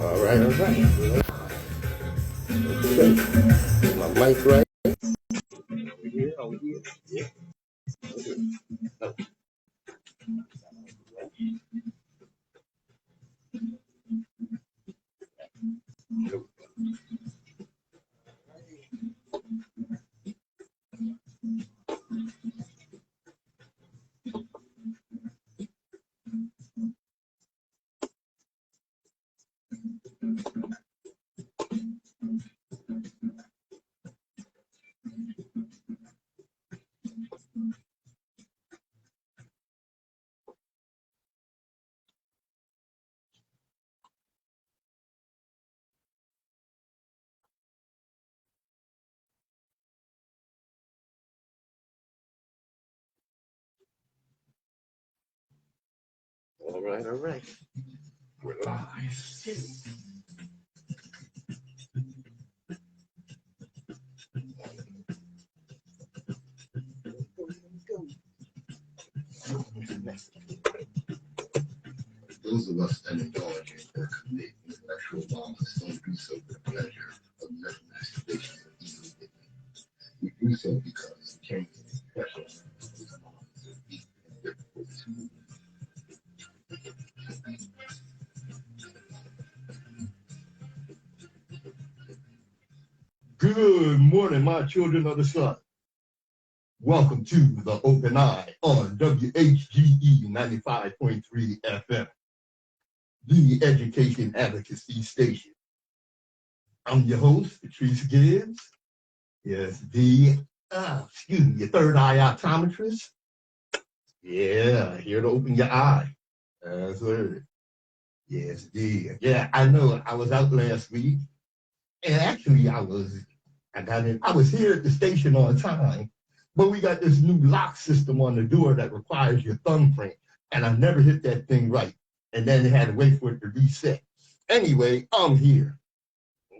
All right, all right. Okay. My mic right. Over here, over here. Yeah. Okay. Oh. Nope. All right, all right. We're live. Those of us that indulge in or commit intellectual violence don't do so for the pleasure of mental masturbation or easily victim. We do so because it changes the pressure on deep and difficult to move. Good morning, my children of the sun. Welcome to the Open Eye on WHGE 95.3 FM, the Education Advocacy Station. I'm your host, Patrice Gibbs. Yes, the your third eye optometrist. Yeah, here to open your eye. That's right. Yes, yeah, I know. I was out last week, and actually, I was here at the station on time, but we got this new lock system on the door that requires your thumbprint, and I never hit that thing right, and then they had to wait for it to reset. Anyway, I'm here.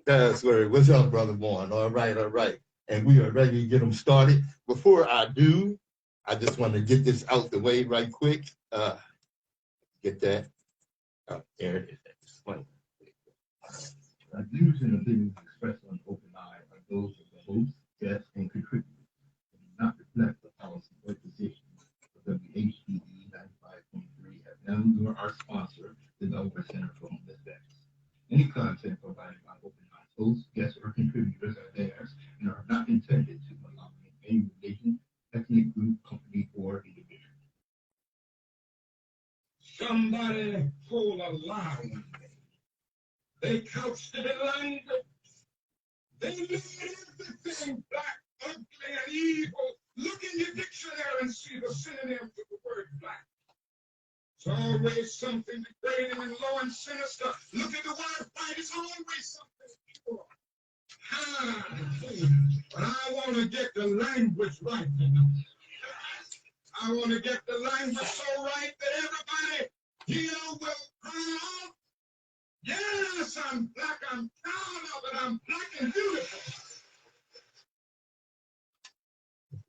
That's right. What's up, brother Warren? All right, all right. And we are ready to get them started. Before I do, I just want to get this out the way right quick. Get that. Oh, there it is. That's funny. Views and opinions expressed on Open Eye are those of the host, guests, and contributors, and do not reflect the policy or position of WHGE 95.3 FM nor our sponsor, the Delaware Center for Homeless Vets. Any content provided by Open Eye's hosts, guests, or contributors are theirs and are not intended to amalgamate any religion, ethnic group, company, or individual. Somebody told a lie one day. They couched it in language. They made everything black, ugly, and evil. Look in your dictionary and see the synonym for the word black. It's always something degrading and low and sinister. Look at the word white, it's always something pure. But I want to get the language right. I want to get the language so right that everybody here will proud. Yes, I'm black. I'm proud of it. I'm black and beautiful.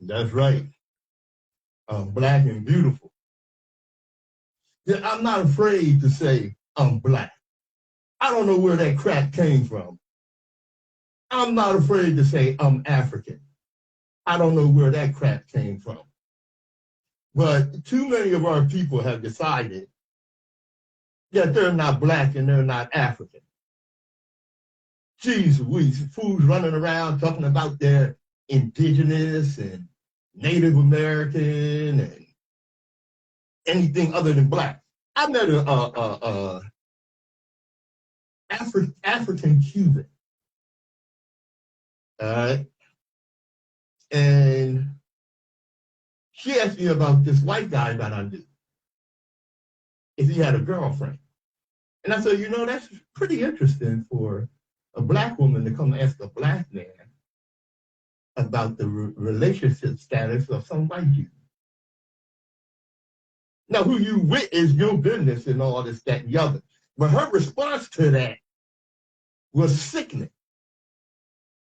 That's right. I'm black and beautiful. Yeah, I'm not afraid to say I'm black. I don't know where that crap came from. I'm not afraid to say I'm African. I don't know where that crap came from. But too many of our people have decided that they're not black and they're not African. Jeez, fools running around talking about their indigenous and Native American and anything other than black. I met a African Cuban. All right. And she asked me about this white guy that I knew, if he had a girlfriend. And I said, that's pretty interesting for a black woman to come ask a black man about the relationship status of some white dude. Now, who you with is your business and all this, that, and the other. But her response to that was sickening.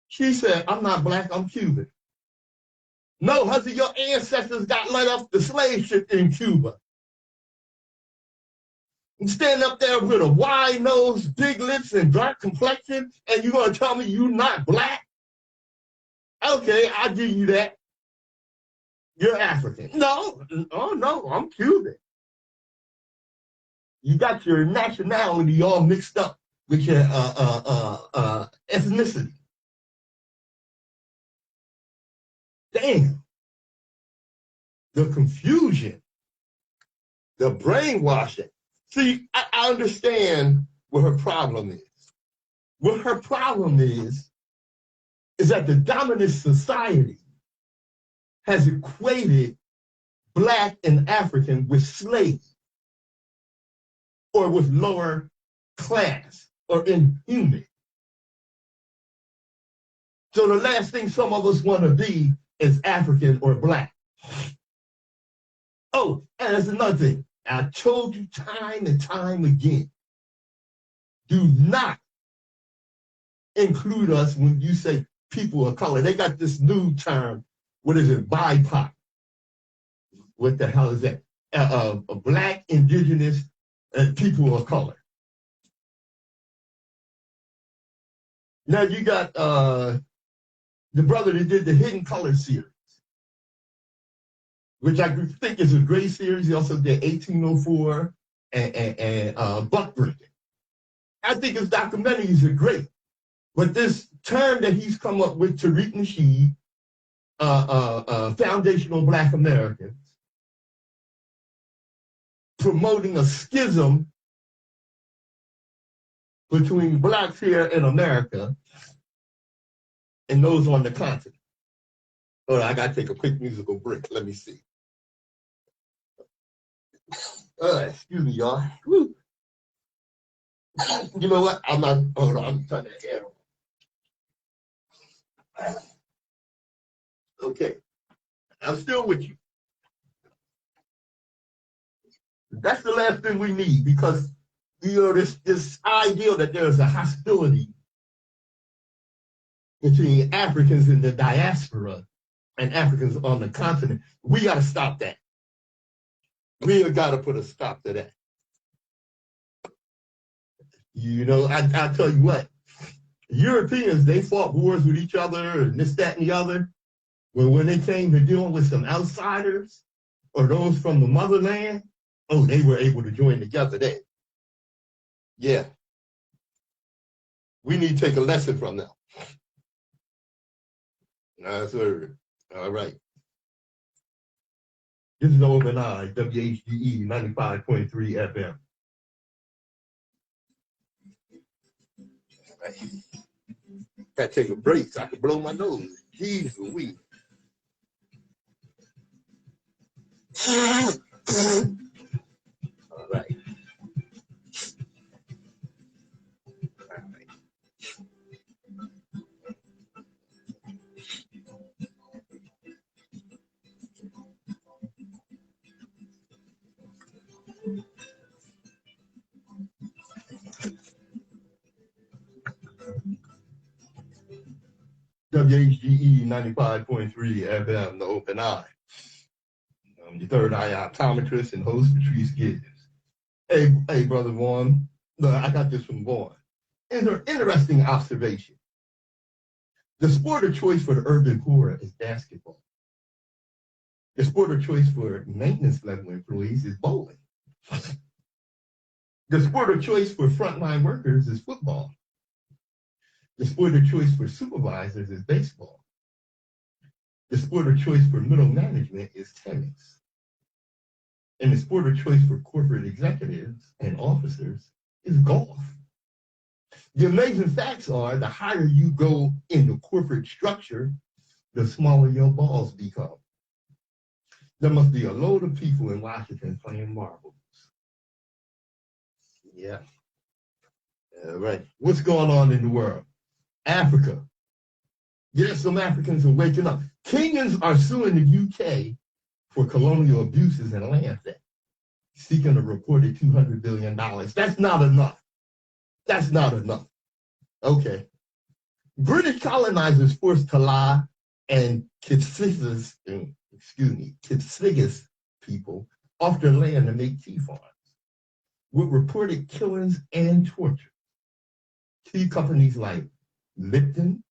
She said, I'm not black, I'm Cuban. No, husband, your ancestors got let off the slave ship in Cuba. You stand up there with a wide nose, big lips, and dark complexion, and you're going to tell me you're not black? Okay, I'll give you that. You're African. No, oh no, I'm Cuban. You got your nationality all mixed up with your ethnicity. Damn. The confusion, the brainwashing. See, I understand what her problem is. What her problem is that the dominant society has equated Black and African with slaves or with lower class or inhuman. So the last thing some of us want to be is African or Black. Oh, and that's another thing. I told you time and time again, do not include us when you say people of color. They got this new term. What is it? BIPOC. What the hell is that? Black, indigenous, and people of color. Now you got the brother that did the Hidden Color series, which I think is a great series. He also did 1804 and Buckbreaking. I think his documentaries are great. But this term that he's come up with, Tariq Nasheed, Foundational Black Americans, promoting a schism between Blacks here in America and those on the continent. Hold on, I got to take a quick musical break. Let me see. Excuse me, y'all. Woo. You know what? I'm not, hold on, I'm turning the air on. Okay, I'm still with you. That's the last thing we need, because you know this idea that there's a hostility between Africans in the diaspora and Africans on the continent. We got to stop that. We have got to put a stop to that. You know, I tell you what, Europeans, they fought wars with each other and this, that, and the other. When they came to dealing with some outsiders or those from the motherland, oh, they were able to join together there. Yeah. We need to take a lesson from them. Sir. All right. This is Open Eye, WHGE 95.3 FM. Right. Gotta take a break so I can blow my nose. Jeez Louise. All right. WHGE 95.3 FM, the Open Eye. I'm the third eye optometrist and host, Patrice Gibbs. Hey, Brother Vaughn. Look, I got this from Vaughn. Interesting observation. The sport of choice for the urban poor is basketball. The sport of choice for maintenance level employees is bowling. The sport of choice for frontline workers is football. The sport of choice for supervisors is baseball. The sport of choice for middle management is tennis. And the sport of choice for corporate executives and officers is golf. The amazing facts are the higher you go in the corporate structure, the smaller your balls become. There must be a load of people in Washington playing marbles. Yeah. All right. What's going on in the world? Africa. Yes, some Africans are waking up. Kenyans are suing the UK for colonial abuses and land theft, seeking a reported $200 billion. That's not enough. That's not enough. Okay. British colonizers forced Tala and Kitsigis people off their land to make tea farms. with reported killings and torture. Key companies like Lipton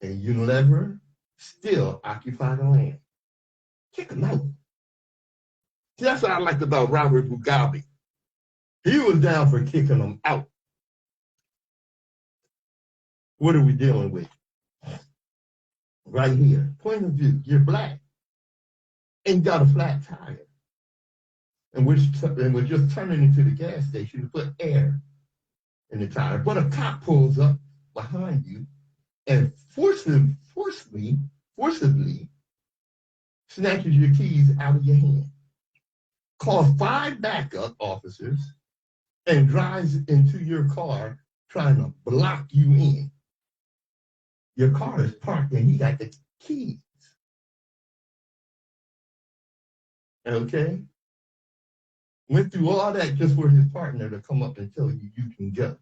and Unilever still occupy the land. Kick them out. See, that's what I liked about Robert Mugabe. He was down for kicking them out. What are we dealing with? Right here, point of view, you're black and got a flat tire. And we're just turning into the gas station to put air in the tire. But a cop pulls up behind you and forcibly snatches your keys out of your hand, calls 5 backup officers, and drives into your car trying to block you in. Your car is parked and he got the keys. Okay? Went through all that just for his partner to come up and tell you you can go.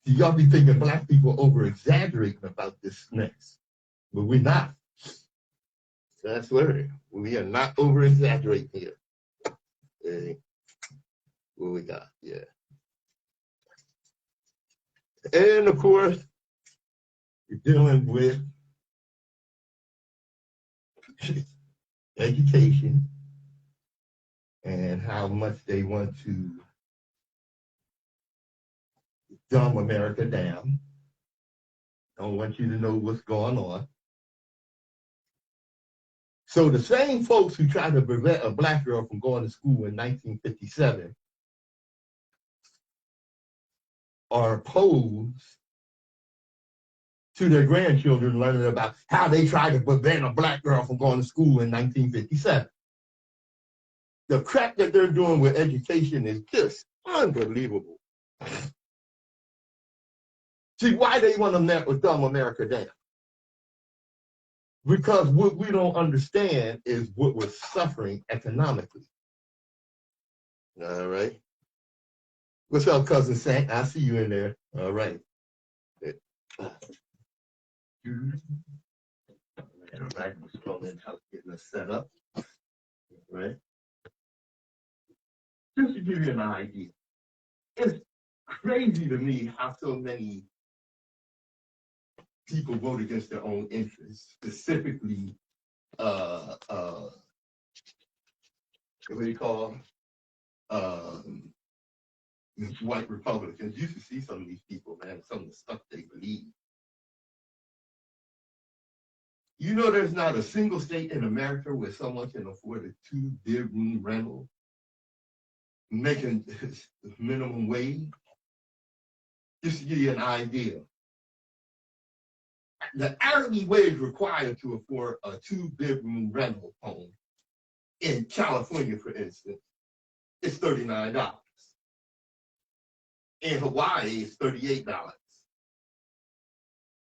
See, y'all be thinking black people over-exaggerating about this mess, but we're not. That's where we are not over-exaggerating here. Okay. What we got? Yeah. And of course, we're dealing with education and how much they want to dumb America down. I don't want you to know what's going on. So the same folks who tried to prevent a black girl from going to school in 1957 are opposed to their grandchildren learning about how they tried to prevent a black girl from going to school in 1957. The crap that they're doing with education is just unbelievable. See, why they want to dumb America down? Because what we don't understand is what we're suffering economically. All right. What's up, Cousin Saint? I see you in there. All right. All right, we're scrolling out, getting us set up. Right. Just to give you an idea, it's crazy to me how so many people vote against their own interests, specifically, what do you call these white Republicans. You should see some of these people, man, some of the stuff they believe. You know, there's not a single state in America where someone can afford a 2-bedroom rental, making minimum wage. Just to give you an idea. The hourly wage required to afford a 2-bedroom rental home in California, for instance, is $39. In Hawaii, it's $38.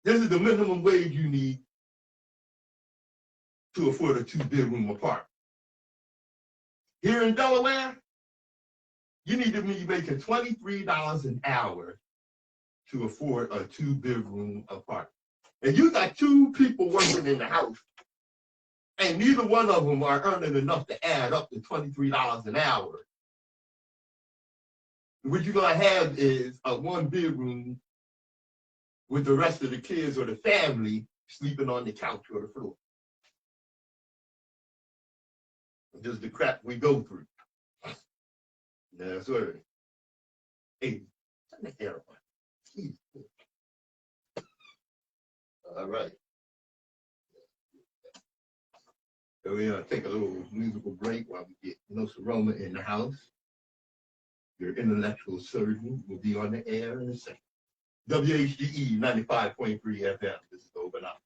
This is the minimum wage you need to afford a 2-bedroom apartment. Here in Delaware, you need to be making $23 an hour to afford a 2-bedroom apartment. And you got 2 people working in the house, and neither one of them are earning enough to add up to $23 an hour. What you're going to have is a 1-bedroom with the rest of the kids or the family sleeping on the couch or the floor. Just the crap we go through. That's right. Hey, turn the air on. Jeez. All right. So we're going to take a little musical break while we get Nsoromma in the house. Your intellectual surgeon will be on the air in a second. WHGE 95.3 FM. This is Open Up.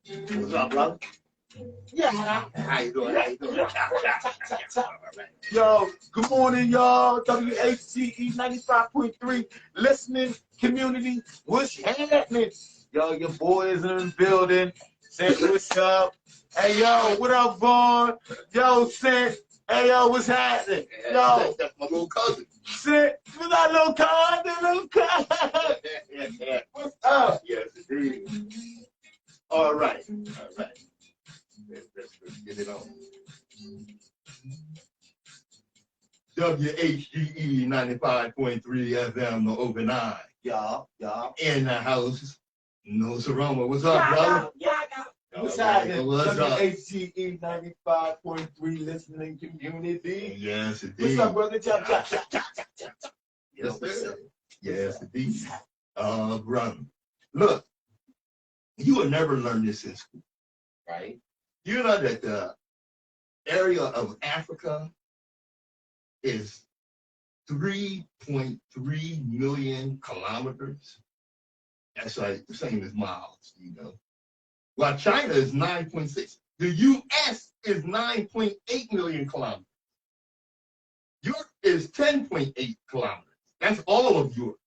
What's up, brother? Yeah. How you doing? How you doing? Yo, good morning, y'all. WHGE 95.3 listening community. What's happening? Yo, your boys in the building. Say what's up. Hey, yo, what up, Vaughn? Yo, Sent. Hey, yo, what's happening? Yeah, Yo, that's my little cousin. sit. What's that little card? Little card. What's up? Yes, indeed. All right. All right. Let's get it on. WHGE 95.3 FM, the open eye. Y'all. In the house. Nsoromma, what's up, brother? Yeah. What's happening? WHGE 95.3 listening community. Yes, indeed. What's up, brother? Chop. Yes, sir. Yes, indeed. Brother. Look, you will never learn this in school, Right? You know that the area of Africa is 3.3 million kilometers. That's like the same as miles, you know. While China is 9.6. The U.S. is 9.8 million kilometers. Europe is 10.8 kilometers. That's all of Europe.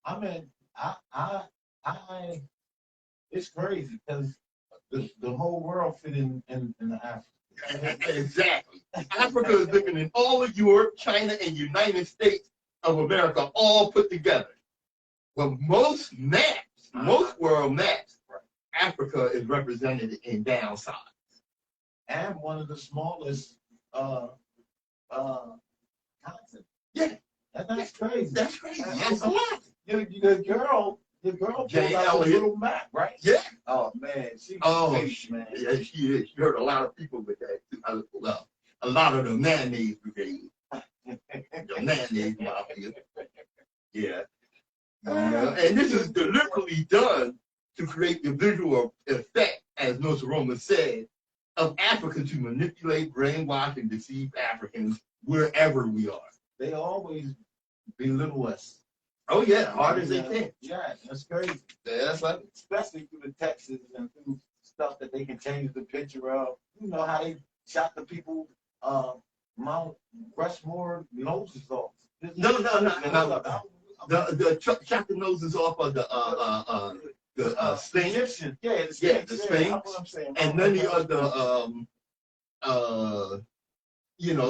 I mean, I it's crazy because the whole world fit in the Africa. Exactly. Africa is bigger than all of Europe, China, and United States of America all put together. But most maps, most world maps, Africa is represented in downside. And one of the smallest continents. Yeah. That's crazy. That's crazy. That's a lot. Your girl pulled out a little map, right? Yeah. Oh man, she's fish, man. Yeah, she is. She hurt a lot of people with that too. A lot of the mayonnaise brigade. The mayonnaise mafia. Yeah. And this is deliberately done to create the visual effect, as Nsoromma said, of Africa to manipulate, brainwash, and deceive Africans wherever we are. They always belittle us. Oh yeah, hard as they can. Yeah, that's crazy. Yeah, that's like it. Especially through the Texas and through stuff that they can change the picture of. You know how they shot the people Mount Rushmore noses off. No. The chop the noses off of the Spain. Egyptian. Yeah, the Spain. That's what I'm saying. And then the other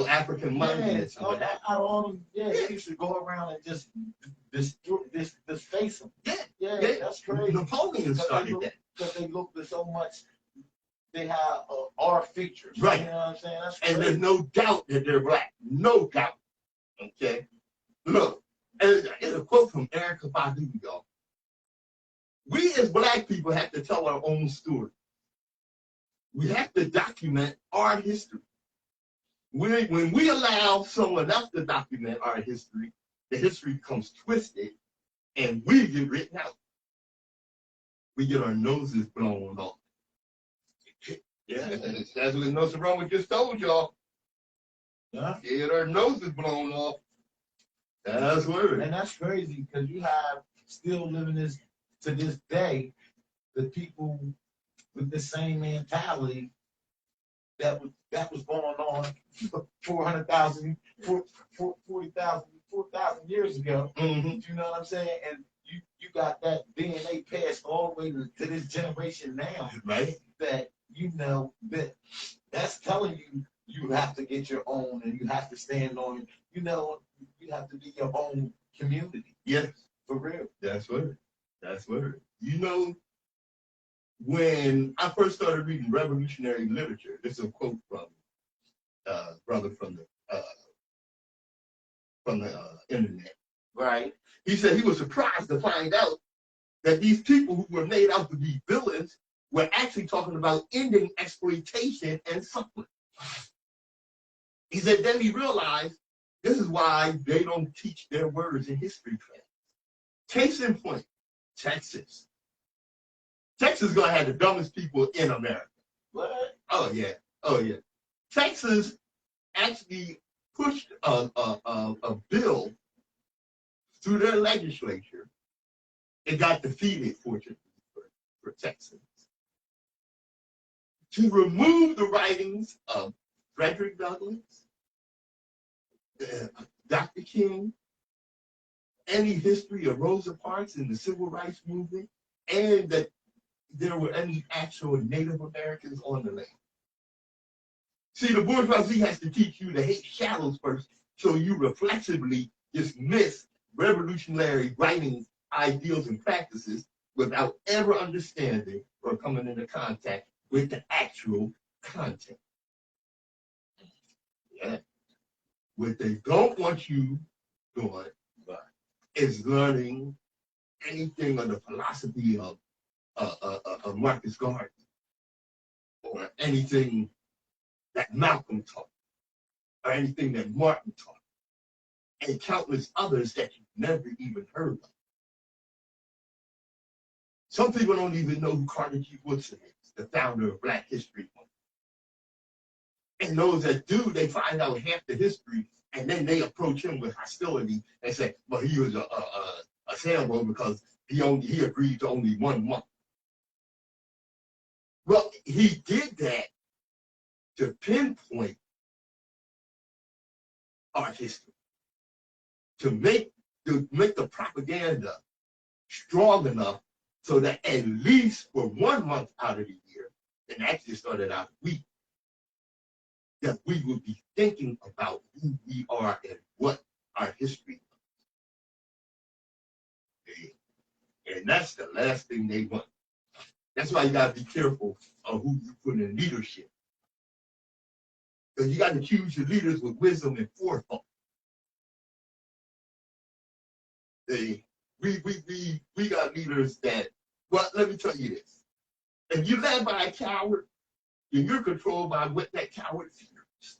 African monuments. Out of all them, they used to go around and just face them. Yeah, that's crazy. Napoleon started that. Because they look so much, they have our features. Right. You know what I'm saying? That's crazy. And there's no doubt that they're black. No doubt. Okay? Look, and it's a quote from Erica Badu, y'all. We as black people have to tell our own story. We have to document our history. When we allow someone else to document our history, the history becomes twisted and we get written out. We get our noses blown off. Yeah, that's what Nsoromma just told y'all. Get our noses blown off. That's weird. And that's crazy because you have still living this to this day, the people with the same mentality that was going on 400,000 years ago. Mm-hmm. You know what I'm saying? And you got that DNA passed all the way to this generation now. Right. That that's telling you have to get your own and you have to stand on, you have to be your own community. Yes. For real. That's weird. That's weird. When I first started reading revolutionary literature, this is a quote from brother from the internet. Right. He said he was surprised to find out that these people who were made out to be villains were actually talking about ending exploitation and suffering. He said then he realized this is why they don't teach their words in history class. Case in point, Texas. Texas is gonna have the dumbest people in America. What? Oh yeah. Texas actually pushed a bill through their legislature. It got defeated, fortunately, for Texans, to remove the writings of Frederick Douglass, Dr. King, any history of Rosa Parks and the Civil Rights Movement, and that there were any actual Native Americans on the land. See, the bourgeoisie has to teach you to hate shadows first, so you reflexively dismiss revolutionary writing ideals and practices without ever understanding or coming into contact with the actual content. Yeah. What they don't want you doing is learning anything of the philosophy of Marcus Garvey or anything that Malcolm taught or anything that Martin taught and countless others that you've never even heard of. Some people don't even know who Carnegie Woodson is, the founder of Black History Month. And those that do, they find out half the history, and then they approach him with hostility and say, well, he was a Sambo because he agreed to only 1 month. Well, he did that to pinpoint our history, to make the propaganda strong enough so that at least for 1 month out of the year, and actually started out a week, that we would be thinking about who we are and what our history is. And that's the last thing they want. That's why you gotta be careful of who you put in leadership. Because you gotta choose your leaders with wisdom and forethought. We got leaders that, well, let me tell you this. If you're led by a coward, then you're controlled by what that coward fears.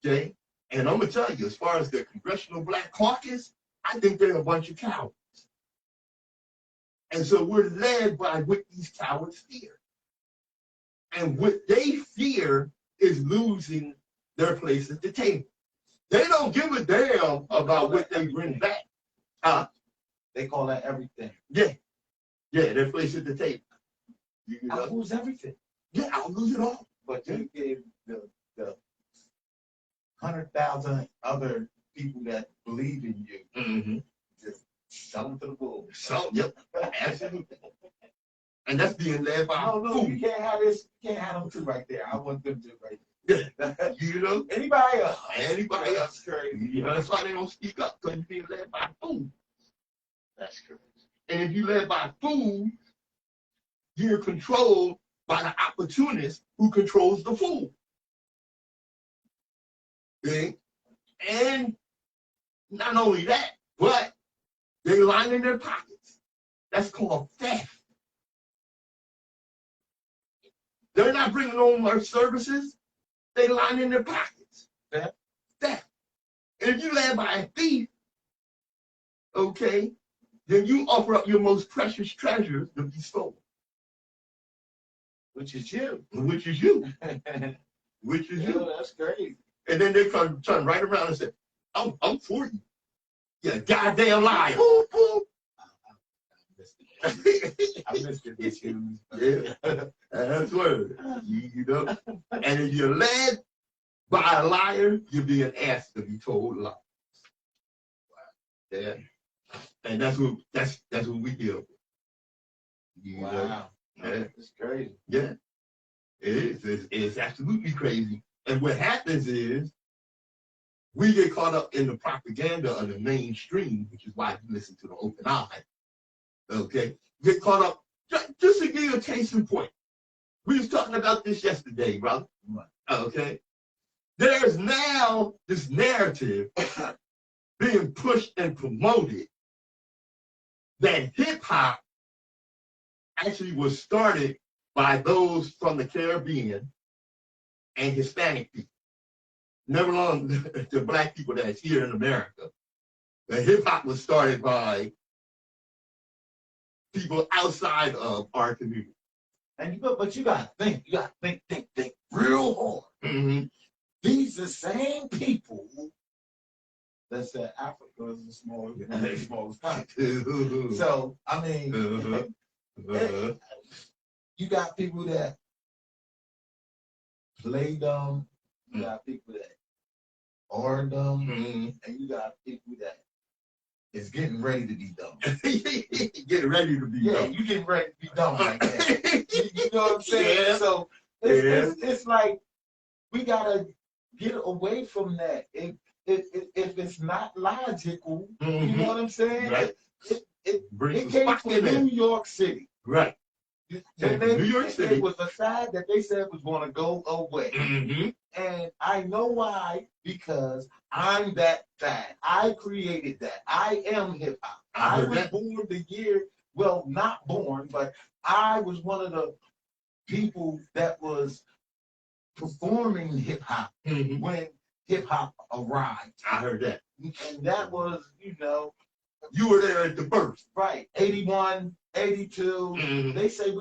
Okay? And I'm gonna tell you, as far as the Congressional Black Caucus, I think they're a bunch of cowards. And so we're led by what these cowards fear. And what they fear is losing their place at the table. They don't give a damn about what they bring back. They call that everything. Yeah. Yeah, their place at the table. I'll lose everything. Yeah, I'll lose it all. But you gave the 100,000 other people that believe in you, just sell them to the wolves. So, yep, absolutely. And that's being led by no, you can't have this. You can't have them two right there. I want them two right there. Yeah. You know? Anybody else? Anybody else. Crazy. You know, that's why they don't speak up, because you're being led by fools. That's crazy. And if you're led by fools, you're controlled by the opportunist who controls the fool. Okay? And not only that, but they line in their pockets. That's called theft. They're not bringing on our services. They line in their pockets. Theft. And if you led by a thief, okay, then you offer up your most precious treasures to be stolen. Which is you. Which is you. Which is you. That's crazy. And then they turn right around and say, I'm for you. You're a goddamn liar. Boop, boop. I missed it this year. Yeah, that's word. You know? And if you're led by a liar, you're being asked to be told lies. Yeah. And that's what we deal with. Wow. Yeah. It's crazy. Yeah. It is. It's absolutely crazy. And what happens is we get caught up in the propaganda of the mainstream, which is why you listen to the Open Eye. Okay? Get caught up. Just to give you a case in point. We was talking about this yesterday, brother. Okay? There's now this narrative being pushed and promoted that hip-hop actually was started by those from the Caribbean and Hispanic people. Never alone the black people that's here in America. The hip-hop was started by people outside of our community. And but you gotta think real hard. Mm-hmm. These are the same people that said Africa is the smallest country. So I mean, you got people that play dumb, you got people that are dumb, and you got people that is getting ready to be dumb. Getting ready to be dumb. Yeah, you getting ready to be dumb right now. You know what I'm saying? Yeah. So It's like we gotta get away from that. If it's not logical, you know what I'm saying? Right. It came from New York City. Right. New York City. It was a side that they said was going to go away. And I know why, because I'm that side. I created that. I am hip hop. I was born the year, well, not born, but I was one of the people that was performing hip hop when hip hop arrived. I heard that. And that was, you know, you were there at the first. Right. 81, 82. They say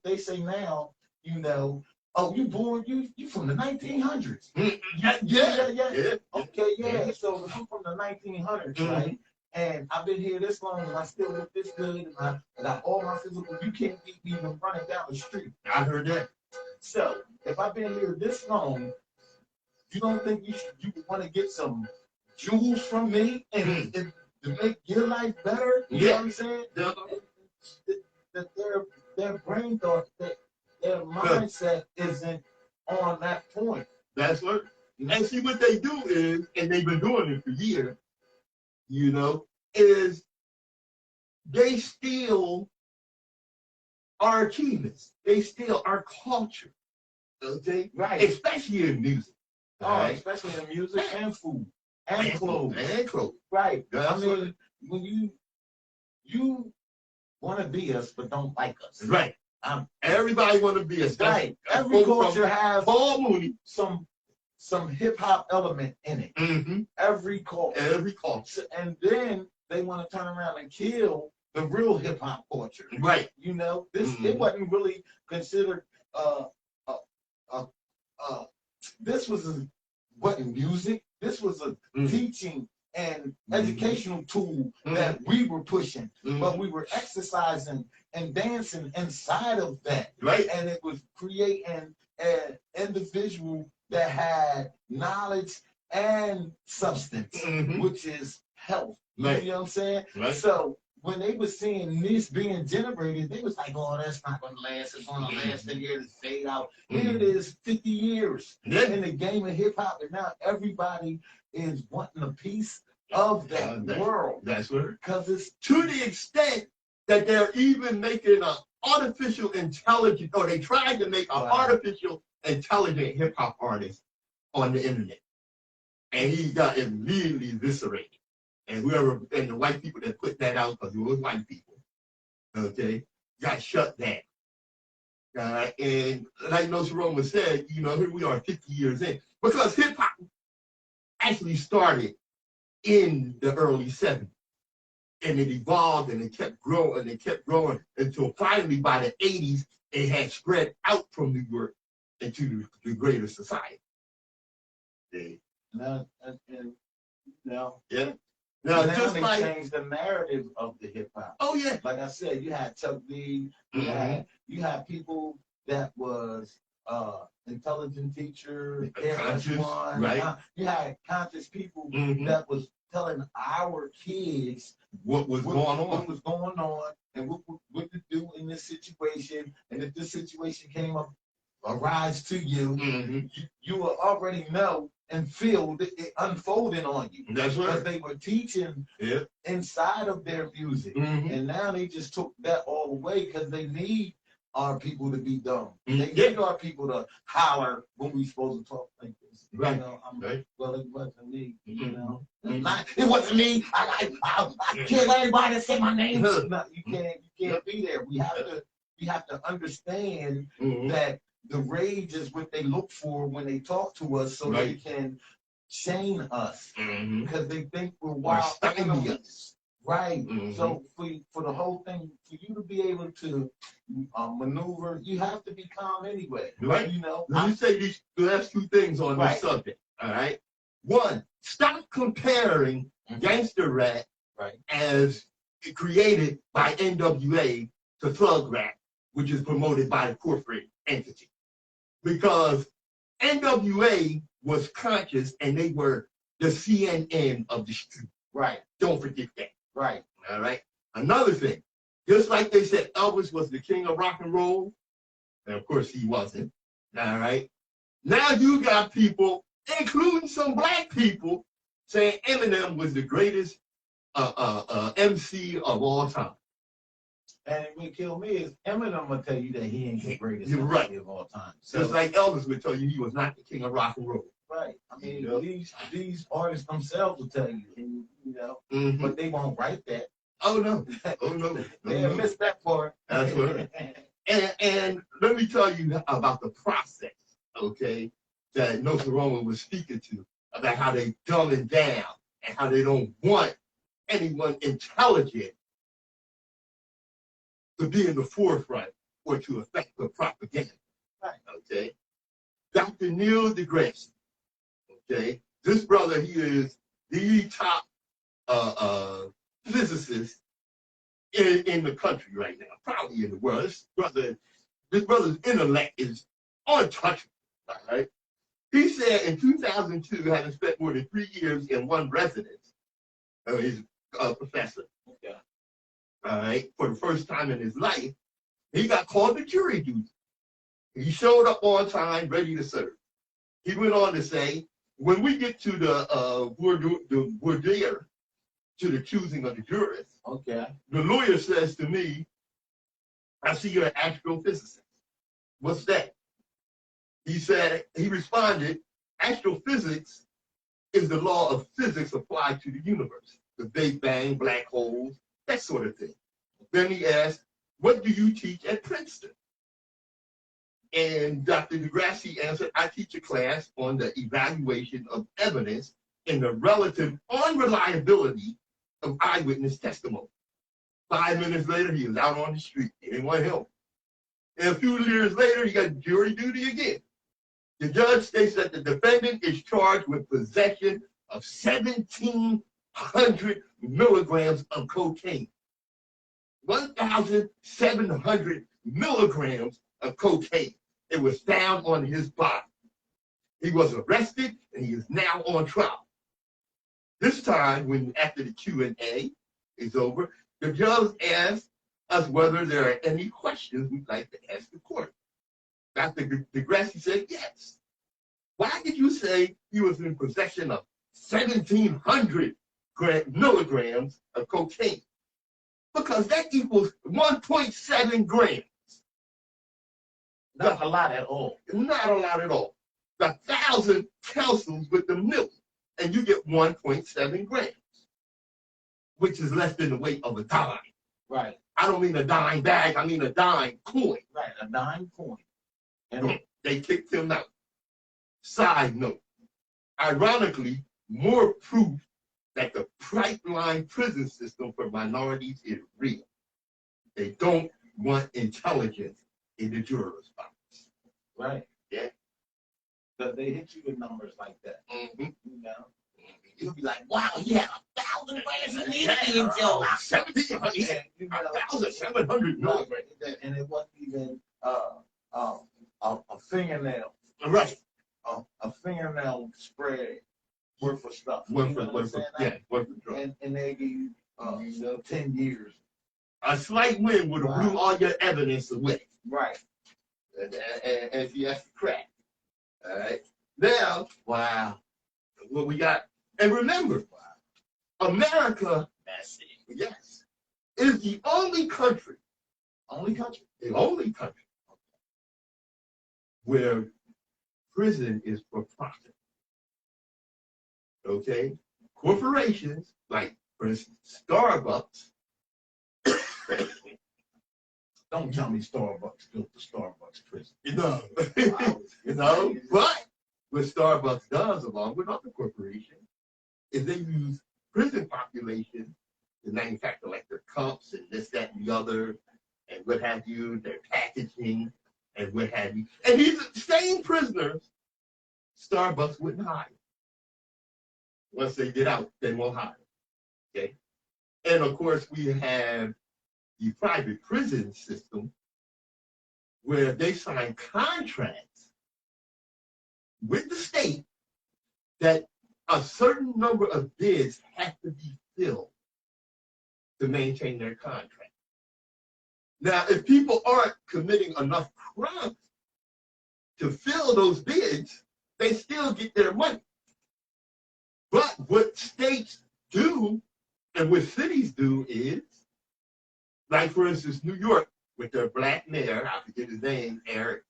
they say now, you know, oh, you born, you from the 1900s. Yeah. Okay, yeah. So I'm from the 1900s, right? And I've been here this long, and I still look this good, and I got all my physical. You can't beat me even running down the street. I heard that. So if I've been here this long, you don't think you want to get some jewels from me and to make your life better? You know what I'm saying? That their brain thought, that their mindset isn't on that point. That's what. And see, what they do is, and they've been doing it for years, you know, is they steal our achievements. They steal our culture. Okay? Right. Especially in music. Right? Especially in music and food and clothes. And clothes. Right. I mean, when you want to be us, but don't like us. Right. Everybody want to be us. Right. Every culture has Paul Mooney some hip hop element in it. Every culture. Every culture. And then they want to turn around and kill the real hip hop culture. Right. You know, this it wasn't really considered this wasn't music. This was a teaching and educational tool that we were pushing, but we were exercising and dancing inside of that. Right. And it was creating an individual that had knowledge and substance, which is health. Right. You know what I'm saying? Right. So when they were seeing this being generated, they was like, oh, that's not going to last. It's going to last in here to fade out. Here it is, 50 years in the game of hip hop, and now everybody is wanting a piece of that world. That's right. Because it's to the extent that they're even making an artificial intelligence, or they tried to make an artificial intelligent hip hop artist on the internet, and he got immediately eviscerated. And whoever, and the white people that put that out, because it was white people, okay, got shut down. And like Nsoromma said, you know, here we are 50 years in, because hip hop actually started in the early 70s. And it evolved and it kept growing until finally by the 80s, it had spread out from New York into the greater society. Now, Now, just just they like changed the narrative of the hip hop. Oh yeah. Like I said, you had Chuck D, you had people that was intelligent teachers, conscious, one, right? You had conscious people that was telling our kids what was going on, and what to do in this situation, and if this situation arise to you, you will already know and feel it unfolding on you. That's right. Because they were teaching inside of their music. And now they just took that all away because they need our people to be dumb. They need our people to holler when we supposed to talk like this. Right. You know, right. Well, it wasn't me, you know. It wasn't me. I can't let anybody say my name. No, you can't be there. We have to understand that the rage is what they look for when they talk to us, so they can shame us because they think we're wild animals. Right. So for the whole thing, for you to be able to maneuver, you have to be calm anyway. Right. You know. Let me say these last two things on this subject. All right. One, stop comparing gangster rap as created by NWA to thug rap, which is promoted by the corporate entity. Because NWA was conscious and they were the CNN of the street. Right. Don't forget that. Right. All right. Another thing, just like they said Elvis was the king of rock and roll, And of course he wasn't. All right. Now you got people, including some black people, saying Eminem was the greatest MC of all time. And what killed me is Eminem will tell you that he ain't the greatest You're right. MC of all time. So, Just like Elvis would tell you he was not the king of rock and roll. right. I mean, Yep. these artists themselves will tell you, and, you know, Mm-hmm. but they won't write that. Oh no. Oh no. They have missed that part. That's right. And let me tell you about the process, okay, that Nsoromma was speaking to, about how they dumb it down and how they don't want anyone intelligent to be in the forefront or to affect the propaganda. Right. Okay. Dr. Neil deGrasse, okay, this brother, he is the top physicist in the country right now, probably in the world. This brother's intellect is untouchable. All right. He said in 2002, having spent more than 3 years in one residence, he's a professor. Okay. All right, for the first time in his life, he got called to jury duty. He showed up on time, ready to serve. He went on to say, when we get to the voir dire, to the choosing of the jurors, Okay. the lawyer says to me, I see you're an astrophysicist. What's that? He responded, astrophysics is the law of physics applied to the universe, the Big Bang, black holes, that sort of thing. Then he asked, what do you teach at Princeton? And Dr. deGrasse answered, I teach a class on the evaluation of evidence and the relative unreliability of eyewitness testimony. 5 minutes later, he was out on the street. They didn't want him. And a few years later, he got jury duty again. The judge states that the defendant is charged with possession of 1,700 milligrams of cocaine. 1,700 milligrams of cocaine. It was found on his body. He was arrested and he is now on trial. This time, when after the Q&A is over, the judge asked us whether there are any questions we'd like to ask the court. Dr. deGrasse said yes. Why did you say he was in possession of 1,700 milligrams of cocaine? Because that equals 1.7 grams. Not a lot at all. Not a lot at all. 1,000 capsules with the milk, and you get 1.7 grams, which is less than the weight of a dime. Right. I don't mean a dime bag, I mean a dime coin. Right. A dime coin. And They kicked him out. Side note, ironically, more proof that the pipeline prison system for minorities is real. They don't want intelligence in the jurors' box. right. Yeah. But they hit you with numbers like that. Mm-hmm. You know? You'll be like, wow, yeah, 1,000 grams of nicotine in your life. 1,700 milligrams. And it wasn't even a fingernail. Right. A fingernail spread worth of stuff. Worth You know what I'm of saying? drugs. And they give you 10 years. A slight wind would have blew all your evidence away. Right. And if you have to crack. All right. Now, Wow. what we got, and remember, America, That's it. yes, is the only country, The only country. where prison is for profit. Okay? Corporations, like, for instance, Starbucks, Don't tell me Starbucks built the Starbucks prison. But what Starbucks does, along with other corporations, is they use prison population to manufacture like their cups and this, that, and the other, and what have you, their packaging, and what have you. And these same prisoners, Starbucks wouldn't hire. Once they get out, they won't hire. Okay? And of course, we have the private prison system where they sign contracts with the state that a certain number of bids have to be filled to maintain their contract. Now, if people aren't committing enough crime, to fill those bids, they still get their money. But what states do and what cities do is, like for instance, New York with their black mayor, I forget his name, Eric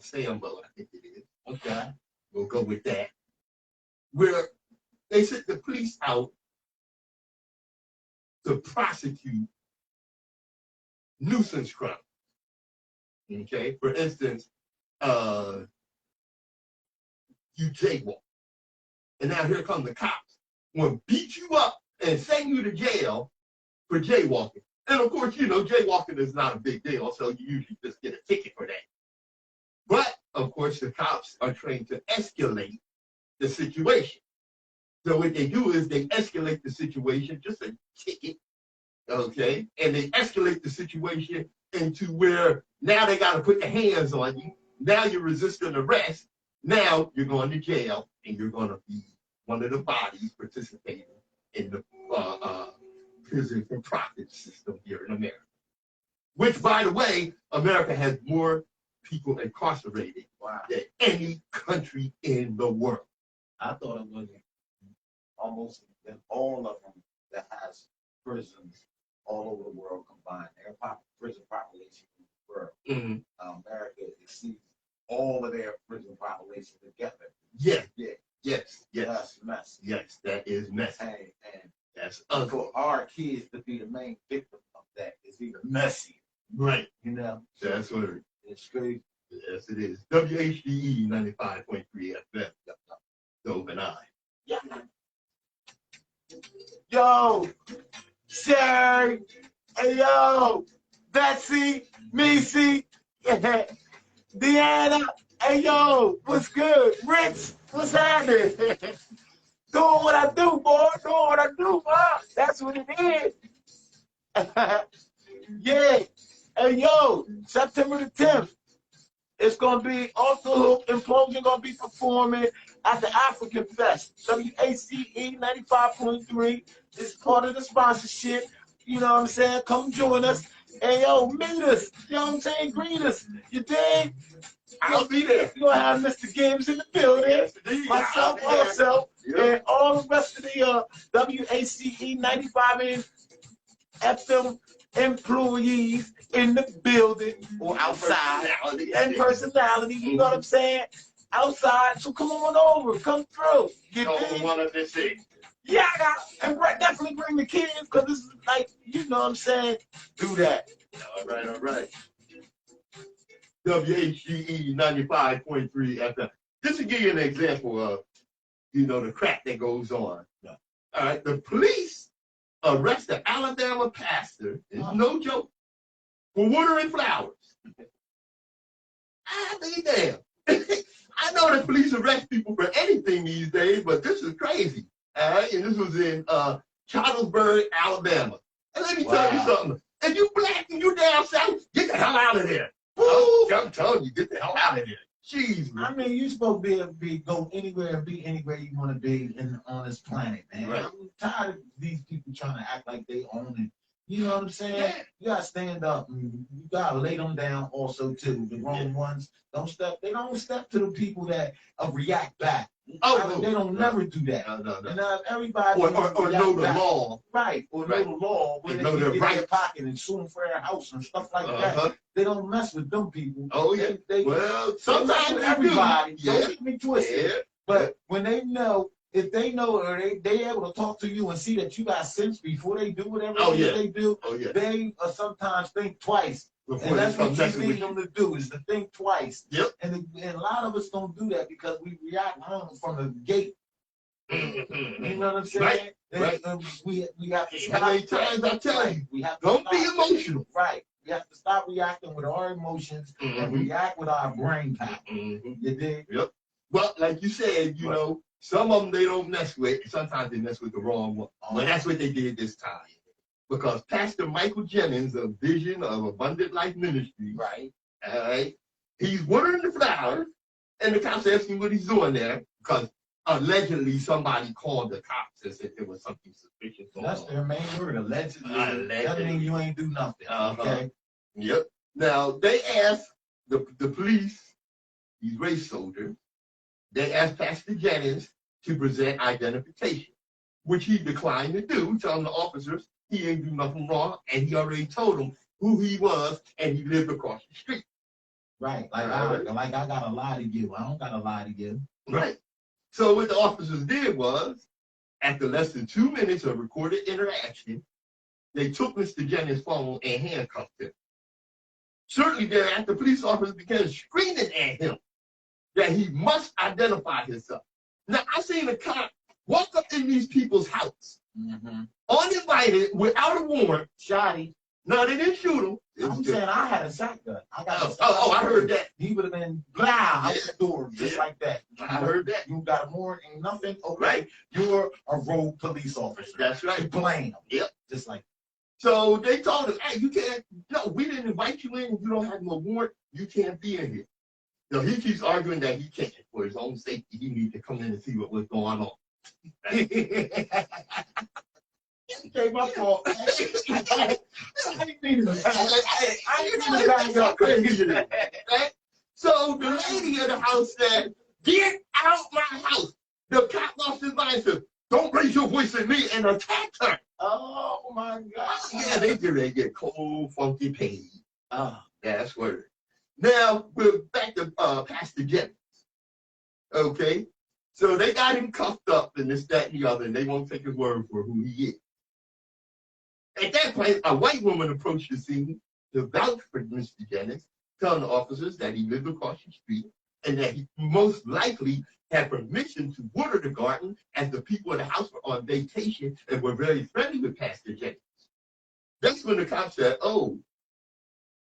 Sambo, I think it is. Okay, we'll go with that. Where they sent the police out to prosecute nuisance crimes. Okay, for instance, you jaywalk, and now here come the cops. Want to beat you up and send you to jail for jaywalking. And of course, you know, jaywalking is not a big deal, so you usually just get a ticket for that. But of course, the cops are trained to escalate the situation. So what they do is they escalate the situation, just a ticket, okay? And they escalate the situation into where now they got to put their hands on you. Now you're resisting arrest. Now you're going to jail, and you're going to be one of the bodies participating in the prison for profit system here in America. Which, by the way, America has more people incarcerated than any country in the world. I thought it was almost in all of them that has prisons all over the world combined. Their prison population in the world. America exceeds all of their prison population together. Yes. Yes. That's messy. Yes, that is messy. And that's ugly. For our kids to be the main victim of that is even messy. Right. You know? That's what it's crazy. Yes, it is. WHGE 95.3 FM. The Open Eye. Yeah. Yo, Sherry. Hey, yo, Betsy, Missy, Deanna. Hey, yo, what's good? Rich, what's happening? Doing what I do, boy. Doing what I do, boy. That's what it is. Yeah. Hey, yo, September the 10th. It's going to be also Implosion going to be performing at the African Fest. WHGE 95.3 is part of the sponsorship. You know what I'm saying? Come join us. Hey, yo, meet us. You know what I'm saying? Greet us. You dig? I'll be there. You're going to have Mr. Gibbs in the building. Myself also. And all the rest of the WHGE 95 FM employees in the building or outside and personality, you know what I'm saying? Outside, so come on over, come through. Get one of this thing. Yeah, and definitely bring the kids because this is like, you know what I'm saying? Do that. All right. WHGE 95.3 FM. Just to give you an example of, you know, the crap that goes on. All right, the police arrest an Alabama pastor, it's no joke, for watering flowers. I mean, damn. I know the police arrest people for anything these days, but this is crazy. All right, and this was in Charlesburg, Alabama. And let me tell you something. If you black and you down south, get the hell out of there. Woo! I'm telling you, get the hell out of there. Jeez, man. I mean, you're supposed to be able to go anywhere and be anywhere you want to be on this planet, man. Right. I'm tired of these people trying to act like they own it. You know what I'm saying? Yeah. You gotta stand up and you gotta lay them down also too. The wrong ones they don't step to the people that react back. They don't never do that. No. And everybody or know the law. Right, or know the law when they get in their pocket and sue them for their house and stuff like that. They don't mess with them people. Oh yeah. Well, sometimes everybody. Yeah. Don't get me twisted. Yeah. But when they know, if they know or they able to talk to you and see that you got sense before they do whatever they do, they sometimes think twice. And that's what you need them to do, is to think twice. Yep. And a lot of us don't do that because we react from the gate. You know what I'm saying? Right. We have to stop. How many times I tell you? We have to don't be emotional. Right. We have to stop reacting with our emotions and react with our brain power. You dig? Yep. Well, like you said, you know, some of them they don't mess with. Sometimes they mess with the wrong one. Well, that's what they did this time. Because Pastor Michael Jennings of Vision of Abundant Life Ministry, all right, he's watering the flowers, and the cops asked him what he's doing there, because allegedly somebody called the cops and said there was something suspicious going on. That's their main word, allegedly. That means you ain't do nothing. Okay. Yep. Now they asked the police, these race soldiers, they asked Pastor Jennings to present identification, which he declined to do, telling the officers he ain't do nothing wrong, and he already told them who he was, and he lived across the street. Right. Like I got a lie to give. I don't got a lie to give. Right. So what the officers did was, after less than 2 minutes of recorded interaction, they took Mr. Jennings' phone and handcuffed him. Shortly thereafter, police officers began screaming at him that he must identify himself. Now, I seen a cop walk up in these people's house, uninvited, without a warrant. Shotty. No, they didn't shoot him. I'm saying I had a shotgun. I got I heard that. He would have been blah out the door just like that. I heard that. You got a warrant and nothing. Okay, Right. You're a rogue police officer. That's right. Blame. Yep. Just like. So they told him, hey, you can't, no, we didn't invite you in. You don't have no warrant. You can't be in here. So he keeps arguing that he can't. For his own safety, he needs to come in and see what was going on. Okay, my fault. I didn't mean to bang up crazy. So the lady of the house said, get out my house. The cop lost his mind and said, don't raise your voice at me, and attacked her. Oh my God. Yeah, they get cold, funky paid. That's word. Now we're back to Pastor Gibbs. Okay. So they got him cuffed up and this, that, and the other, and they won't take his word for who he is. At that point, a white woman approached the scene to vouch for Mr. Jennings, telling the officers that he lived across the street and that he most likely had permission to water the garden as the people of the house were on vacation and were very friendly with Pastor Jennings. That's when the cop said, oh,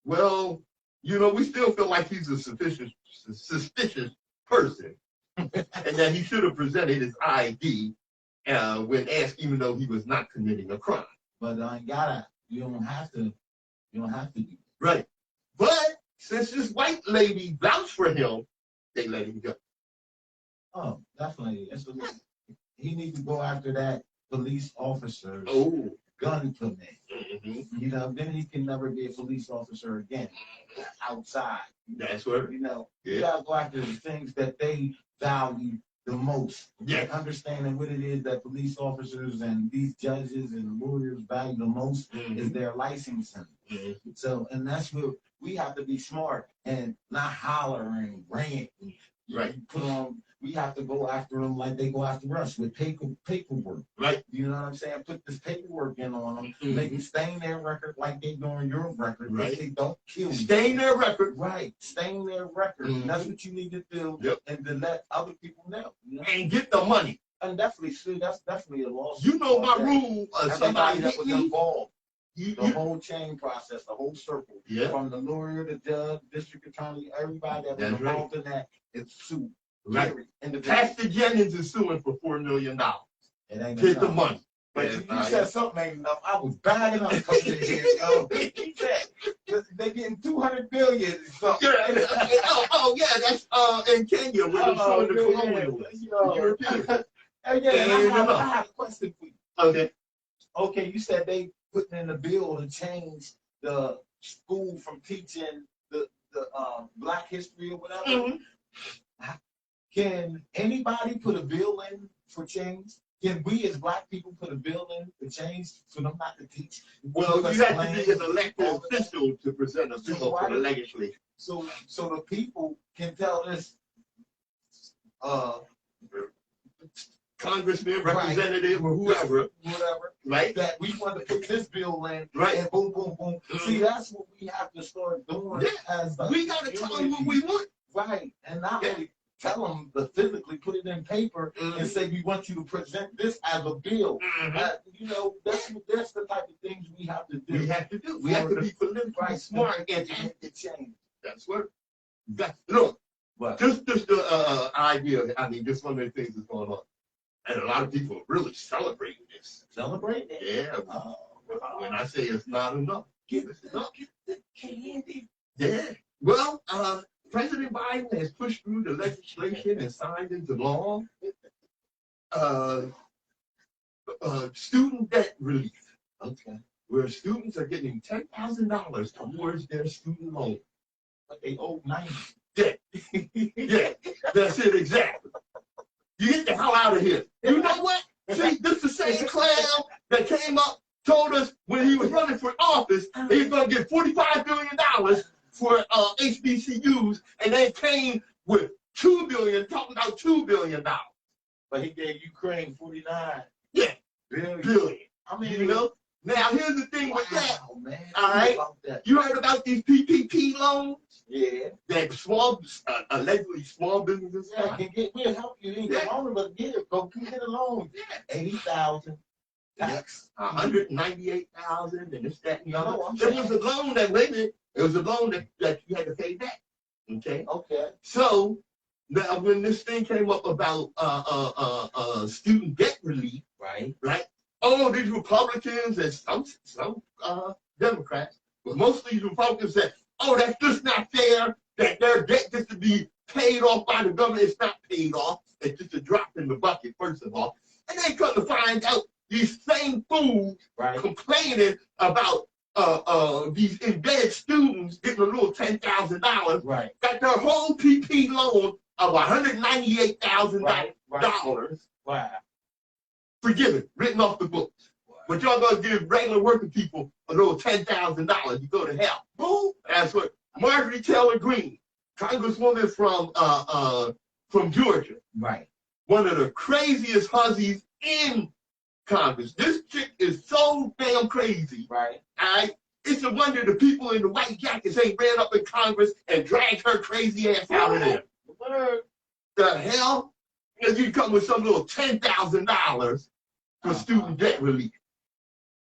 well, you know, we still feel like he's a suspicious person and that he should have presented his ID when asked, even though he was not committing a crime. But you don't have to do. Right. But since this white lady vouched for him, they let him go. Oh, definitely. He needs to go after that police officer's gun permit. You know, then he can never be a police officer again outside. That's what. You know, you gotta go after the things that they value the most. Yeah. Understanding what it is that police officers and these judges and lawyers value the most is their licensing. So, and that's what we have to be smart and not holler and rant. Right. We have to go after them like they go after us with paperwork. Right. You know what I'm saying? Put this paperwork in on them, make them stain their record like they doing your record. Right. They don't kill you. Stain their record. Right. Stain their record. That's what you need to do. Yep. And to let other people know. You know? And get the money. And definitely, that's definitely a loss. You know my rule. Somebody that was involved. The whole chain process, the whole circle. Yeah. From the lawyer, the judge, district attorney, everybody that was involved in that is sued. Right. Pastor Jennings is suing for $4 million. Get the money. But you said something ain't enough. I was bagging up. He said they're getting $200 billion. That's in Kenya where they're showing the colonialists. I have a question for you. Okay, you said they putting in a bill to change the school from teaching the Black history or whatever. Can anybody put a bill in for change? Can we as Black people put a bill in for change for them not to teach? Well, you have to be an elected official to present a bill for the legislature. So the people can tell this congressman, representative, or whoever, right? That we want to put this bill in, right? And boom, boom, boom. See, that's what we have to start doing. As we got to tell them what we want, right? And not only tell them, but physically put it in paper and say we want you to present this as a bill. You know, that's the type of things we have to do. We have to be politically smart and to change. That's what. Look, just the idea. I mean, just one of the things that's going on. And a lot of people are really celebrating this. Celebrating it? Yeah. When I say it's not enough, give us enough. Give the candy. Yeah. Well, President Biden has pushed through the legislation and signed into law student debt relief. Okay. Where students are getting $10,000 towards their student loan. But they owe $90,000. Yeah, yeah, that's it exactly. You get the hell out of here. You know what? See, this is the same clown that came up, told us when he was running for office, he was going to get $45 billion for HBCUs, and they came with $2 billion, talking about $2 billion. But he gave Ukraine 49 billion. I mean, You know? Now, here's the thing with that. Man. All right? You heard about these PPP loans? Yeah. That small, allegedly small businesses. Yeah, we'll help you. You ain't loan, but go get a loan. Yeah. 80,000 tax. 198,000 and this, that, and the other. There was a loan that it was a loan that you had to pay back. Okay. Okay. So now when this thing came up about student debt relief, right? Oh, these Republicans and some Democrats, but most of these Republicans said, oh, that's just not fair that their debt gets to be paid off by the government. It's not paid off. It's just a drop in the bucket, first of all. And they come to find out these same fools complaining about these embedded students getting a little $10,000, got their whole PP loan of $198,000 forgiven, written off the books. But y'all gonna give regular working people a little $10,000, you go to hell. Boom! That's what Marjorie Taylor Greene, Congresswoman from Georgia, one of the craziest hussies in Congress. This chick is so damn crazy. It's a wonder the people in the white jackets ain't ran up in Congress and dragged her crazy ass out of there. The hell? Because you come with some little $10,000 for student debt relief.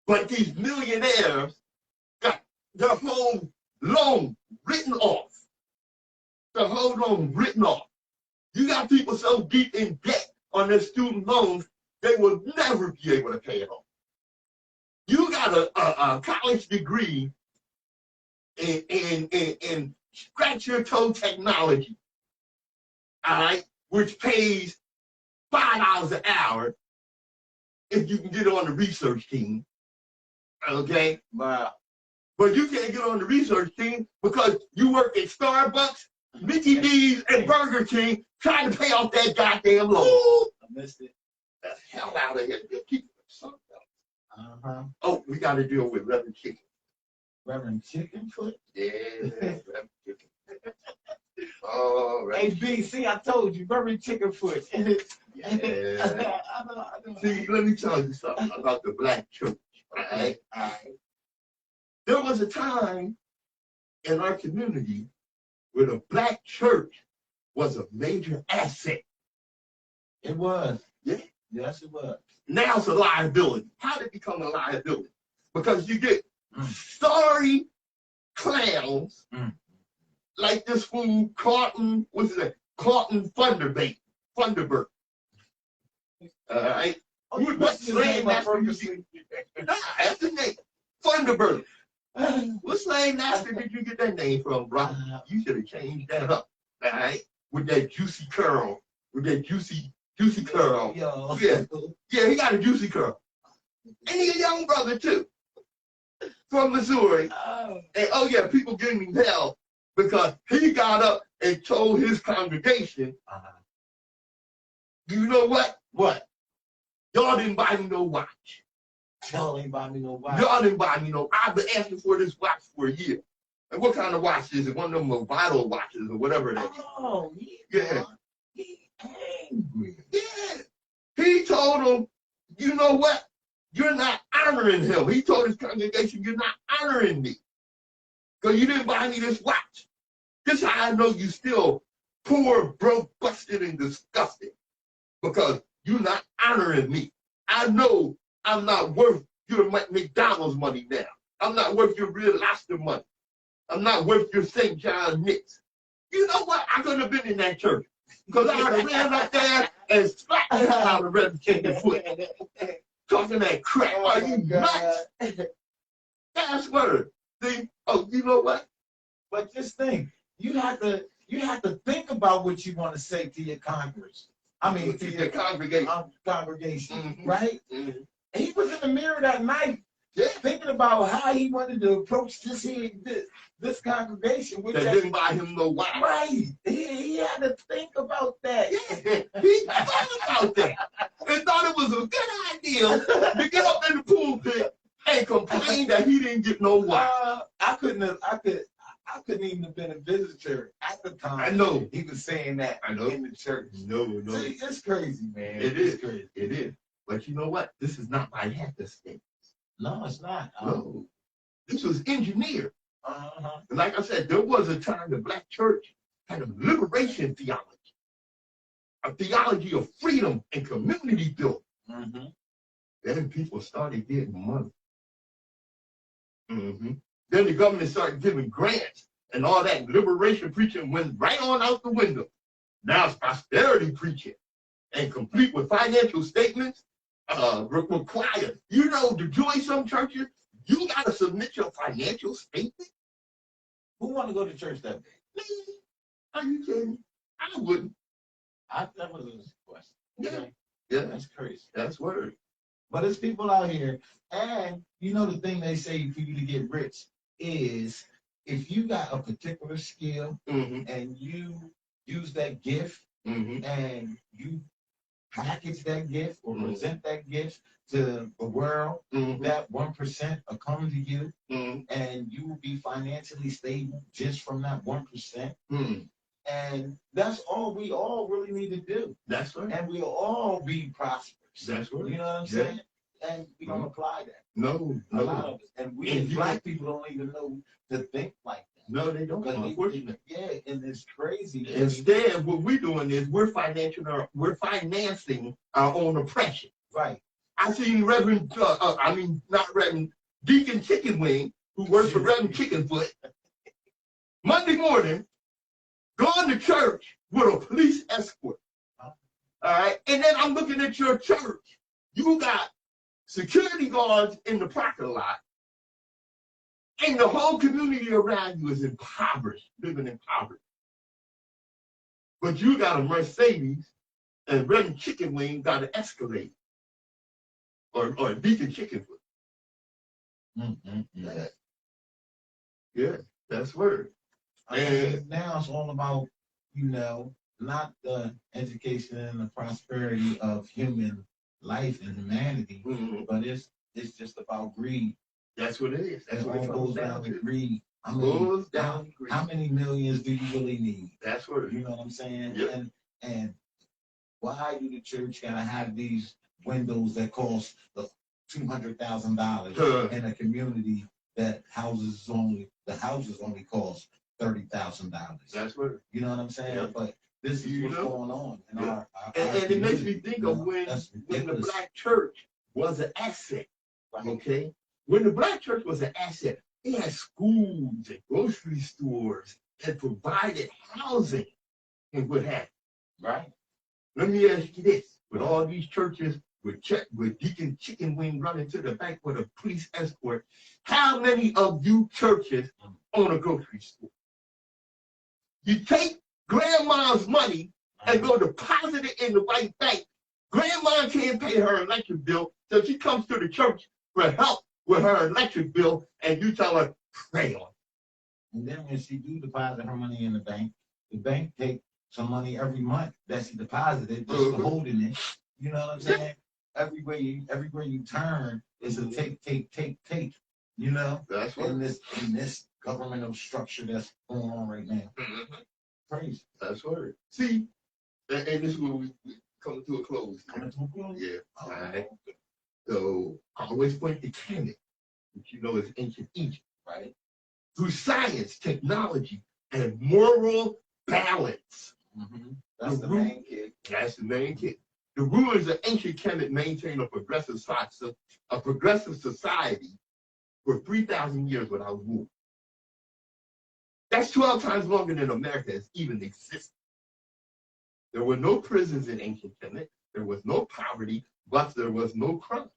But these millionaires got their whole loan written off. The whole loan written off. You got people so deep in debt on their student loans, they will never be able to pay it off. You got a college degree in scratch your toe technology, all right, which pays $5 an hour if you can get on the research team. Okay? Wow. But you can't get on the research team because you work at Starbucks, Mickey D's, and Burger King trying to pay off that goddamn loan. I missed it. The hell out of here. Keep it something else. Oh, we got to deal with Reverend Chicken. Reverend Chickenfoot? Yeah, Reverend Chicken. Oh, right. ABC, I told you, Reverend Chickenfoot. Yeah. I know. See, let me tell you something about the black church. All right. There was a time in our community where the black church was a major asset. It was. Yeah. Yes, it was. Now it's a liability. How did it become a liability? Because you get sorry clowns like this fool Carlton, what's his name? Carlton Thunderbird. All right. What's the name? That's the name. Thunderbird. What slave master did you get that name from, bro? You should have changed that up. All right. With that juicy curl. With that juicy curl. Yeah, he got a juicy curl. And he's a young brother too. From Missouri. And oh yeah, people giving him hell because he got up and told his congregation, you know what? What? Y'all didn't buy me no watch. Y'all ain't buy me no watch. Y'all didn't buy me no. I've been asking for this watch for a year. And what kind of watch is it? One of them vital watches or whatever it is. Oh, yeah. He's angry. Yeah. He told them, you know what? You're not honoring him. He told his congregation, you're not honoring me. Because you didn't buy me this watch. This is how I know you still poor, broke, busted, and disgusted. Because you're not honoring me. I know I'm not worth your McDonald's money now. I'm not worth your real lobster money. I'm not worth your St. John Knicks. You know what? I could have been in that church. Because I would have ran up there and slapped the hell out of Reverend Chickenfoot. Talking that crap. Are you nuts? That's word. See? Oh, you know what? But just think, you have to think about what you want to say to your Congress. I mean, to your congregation, right? He was in the mirror that night thinking about how he wanted to approach this congregation. That didn't buy him no wine. Right. He had to think about that. Yeah, he thought about that. And thought it was a good idea to get up in the pulpit and complain that he didn't get no wine. I couldn't even have been a visitor at the time. I know. He was saying that I know. in the church. No. See, it's crazy, man. It is crazy. It is. But you know what? This is not by happenstance. No, it's not. No. This was engineered. Uh-huh. And like I said, there was a time the black church had a liberation theology, a theology of freedom and community building. Mm-hmm. Then people started getting money. Mm-hmm. Then the government started giving grants, and all that liberation preaching went right on out the window. Now it's prosperity preaching, and complete with financial statements required. You know, to join some churches, you got to submit your financial statement. Who want to go to church that day? Are you kidding me? I wouldn't. That was a question. Yeah. Okay. Yeah, That's crazy. that's word. But it's people out here, and you know the thing they say for you to get rich is if you got a particular skill Mm-hmm. and you use that gift Mm-hmm. and you package that gift or Mhm. present that gift to the world, Mm-hmm. that 1% will come to you Mm-hmm. and you will be financially stable just from that 1%. Mm-hmm. And that's all we all really need to do. That's right. And we'll all be prosperous. That's right. You know what I'm saying? And we don't apply that. No, A lot no. of us. And we And as you black people don't even know to think like that. No, they don't, Because unfortunately. yeah, and it's crazy. Instead, what we're doing is we're financing our own oppression. Right. I seen Deacon Chicken Wing, who works for Reverend Chickenfoot, Monday morning, going to church with a police escort. All right, and then I'm looking at your church. You got security guards in the parking lot, and the whole community around you is impoverished, living in poverty. But you got a Mercedes, and Reverend Chicken Wing got an Escalade, or Deacon Chickenfoot. Mm-hmm. Yeah, that's word. And now it's all about, not the education and the prosperity of human life and humanity, Mm-hmm. but it's just about greed. That's what it is. That's what it all goes down to. greed. How many millions do you really need? That's what it is. You know what I'm saying? Yep. And why do the church gotta have these windows that cost $200,000 in a community that houses only cost $30,000? That's what it is. You know what I'm saying? Yep. But this is what's going on in Yeah. our And it makes me think of when the black church was an asset. Okay? When the black church was an asset, they had schools and grocery stores and provided housing and what have you. right. Let me ask you this. With all these churches with Deacon Chicken Wing running to the back with a police escort, how many of you churches own a grocery store? You take grandma's money and go deposit it in the white bank. Grandma can't pay her electric bill, so she comes to the church for help with her electric bill, and you tell her, pray on it. And then when she do deposit her money in the bank take some money every month that she deposited just for holding it. You know what I'm saying? Everywhere you turn is a take. You know? That's what in this governmental structure that's going on right now. Crazy. That's what. See, and this is where we come to a close. Coming to a close? Yeah. All right. So I always point to Kemet, which you know is ancient Egypt, right? Through science, technology, and moral balance. Mm-hmm. That's the main kid. That's the main kid. The rulers of ancient Kemet maintained a progressive society for 3,000 years without war. That's 12 times longer than America has even existed. There were no prisons in ancient Kemet. There was no poverty, but there was no crime.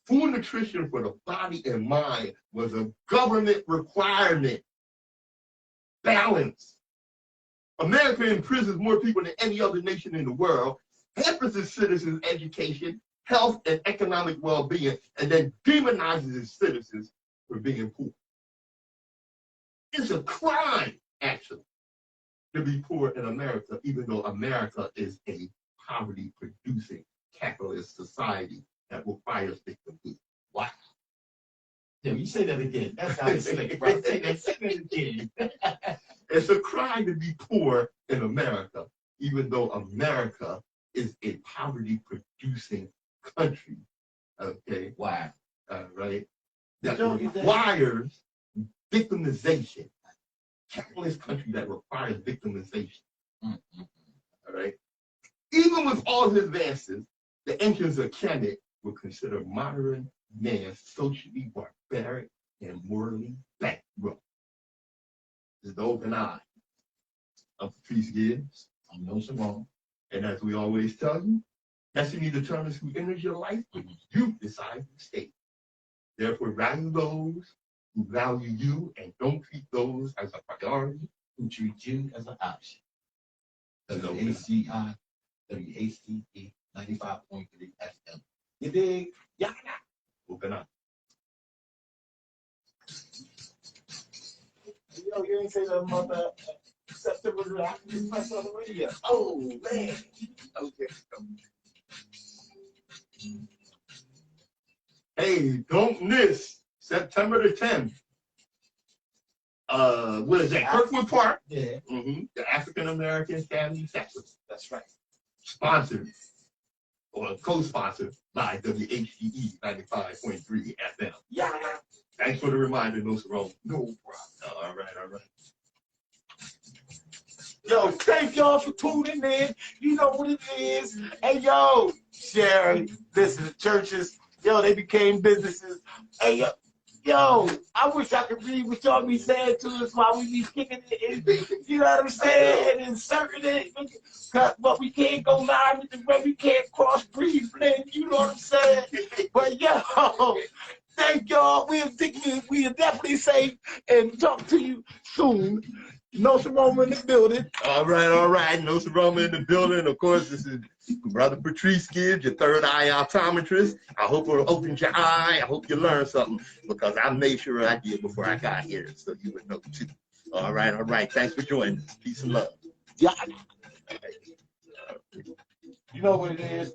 Food nutrition for the body and mind was a government requirement. Balance. America imprisons more people than any other nation in the world, hampers its citizens' education, health and economic well-being, and then demonizes its citizens for being poor. It's a crime, actually, to be poor in America, even though America is a poverty-producing capitalist society that requires victimhood. Wow. Yeah, you say that again. That's how it's slick, bro. Say that again. It's a crime to be poor in America, even though America is a poverty-producing country. Okay. Wow. Right. That requires victimization. Capitalist country that requires victimization. Mm-hmm. All right. Even with all his advances, the engines of Kemet would consider modern man socially barbaric and morally bankrupt. This is the open eye of Patrice Gibbs. I'm Nsoromma. And as we always tell you, destiny determines who enters your life, but you decide the state. Therefore, value those who value you and don't treat those as a priority Who treat you as an option. WHGE, WHGE 95.3 FM. You dig? Yeah. open up. Yo, you ain't say nothing about that. September on the radio. Oh, man. Okay. Hey, don't miss September the 10th. What is that? Kirkwood Park. Yeah. The African American Family Festival. That's right. Sponsored or co-sponsored by WHGE 95.3 FM. Yeah. Thanks for the reminder, Nsoromma. No problem. All right, all right. Yo, thank y'all for tuning in. You know what it is. Hey, yo, Sharon, listen, the churches, yo, they became businesses. Hey, yo, I wish I could read what y'all be saying to us while we be kicking it in, you know what I'm saying, and inserting it. But we can't go live with the way we can't cross breed blend, you know what I'm saying? But yo, thank y'all. We'll definitely safe and talk to you soon. Nsoromma in the building. All right, all right. Nsoromma in the building. Of course, this is Brother Patrice Gibbs, your third eye optometrist. I hope it opened your eye. I hope you learned something because I made sure I did before I got here, so you would know too. All right, all right. Thanks for joining us. Peace and love. Yeah. You know what it is.